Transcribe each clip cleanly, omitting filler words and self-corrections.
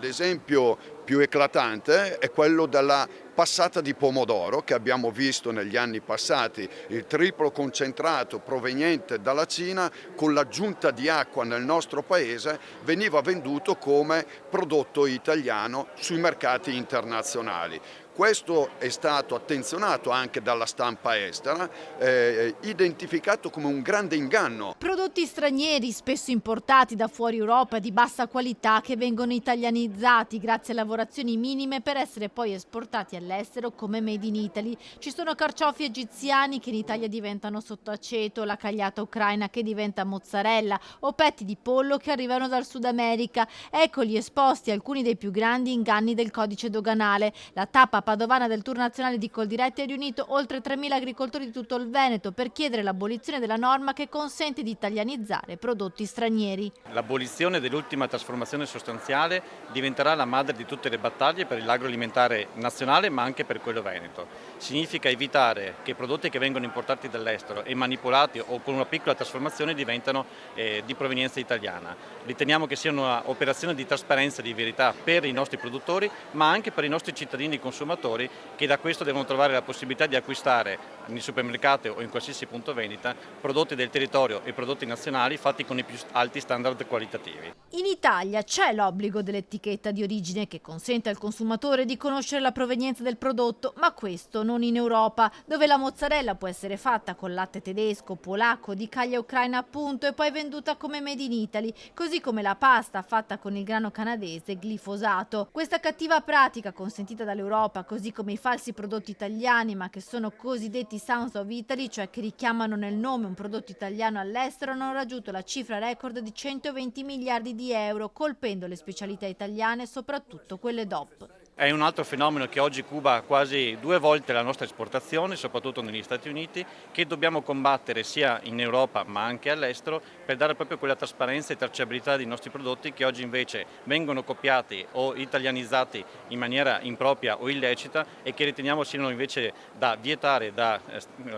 L'esempio più eclatante è quello della passata di pomodoro che abbiamo visto negli anni passati, il triplo concentrato proveniente dalla Cina con l'aggiunta di acqua nel nostro paese veniva venduto come prodotto italiano sui mercati internazionali. Questo è stato attenzionato anche dalla stampa estera, identificato come un grande inganno. Prodotti stranieri, spesso importati da fuori Europa di bassa qualità, che vengono italianizzati grazie a lavorazioni minime per essere poi esportati all'estero come made in Italy. Ci sono carciofi egiziani che in Italia diventano sott'aceto, la cagliata ucraina che diventa mozzarella o petti di pollo che arrivano dal Sud America. Eccoli esposti alcuni dei più grandi inganni del codice doganale. La tappa padovana del Tour nazionale di Coldiretti ha riunito oltre 3.000 agricoltori di tutto il Veneto per chiedere l'abolizione della norma che consente di italianizzare prodotti stranieri. L'abolizione dell'ultima trasformazione sostanziale diventerà la madre di tutte le battaglie per l'agroalimentare nazionale ma anche per quello veneto. Significa evitare che prodotti che vengono importati dall'estero e manipolati o con una piccola trasformazione diventano di provenienza italiana. Riteniamo che sia un'operazione di trasparenza e di verità per i nostri produttori ma anche per i nostri cittadini consumatori che da questo devono trovare la possibilità di acquistare nei supermercati o in qualsiasi punto vendita prodotti del territorio e prodotti nazionali fatti con i più alti standard qualitativi. In Italia c'è l'obbligo dell'etichetta di origine che consente al consumatore di conoscere la provenienza del prodotto, ma questo non in Europa, dove la mozzarella può essere fatta con latte tedesco, polacco, di caglia ucraina appunto e poi venduta come made in Italy, così come la pasta fatta con il grano canadese glifosato. Questa cattiva pratica consentita dall'Europa, così come i falsi prodotti italiani ma che sono cosiddetti Sounds of Italy, cioè che richiamano nel nome un prodotto italiano all'estero, hanno raggiunto la cifra record di 120 miliardi di euro, colpendo le specialità italiane, soprattutto quelle DOP. È un altro fenomeno che oggi cuba quasi 2 volte la nostra esportazione, soprattutto negli Stati Uniti, che dobbiamo combattere sia in Europa ma anche all'estero per dare proprio quella trasparenza e tracciabilità dei nostri prodotti che oggi invece vengono copiati o italianizzati in maniera impropria o illecita e che riteniamo siano invece da vietare, da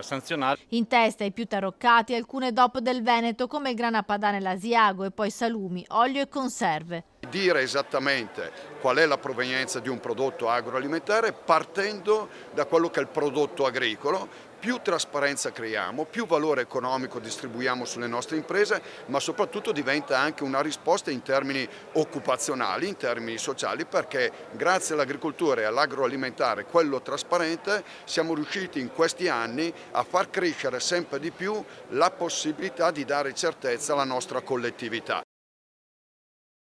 sanzionare. In testa ai più taroccati alcune DOP del Veneto come il grana padano e l'asiago e poi salumi, olio e conserve. Dire esattamente qual è la provenienza di un prodotto agroalimentare partendo da quello che è il prodotto agricolo. Più trasparenza creiamo, più valore economico distribuiamo sulle nostre imprese, ma soprattutto diventa anche una risposta in termini occupazionali, in termini sociali, perché grazie all'agricoltura e all'agroalimentare, quello trasparente, siamo riusciti in questi anni a far crescere sempre di più la possibilità di dare certezza alla nostra collettività.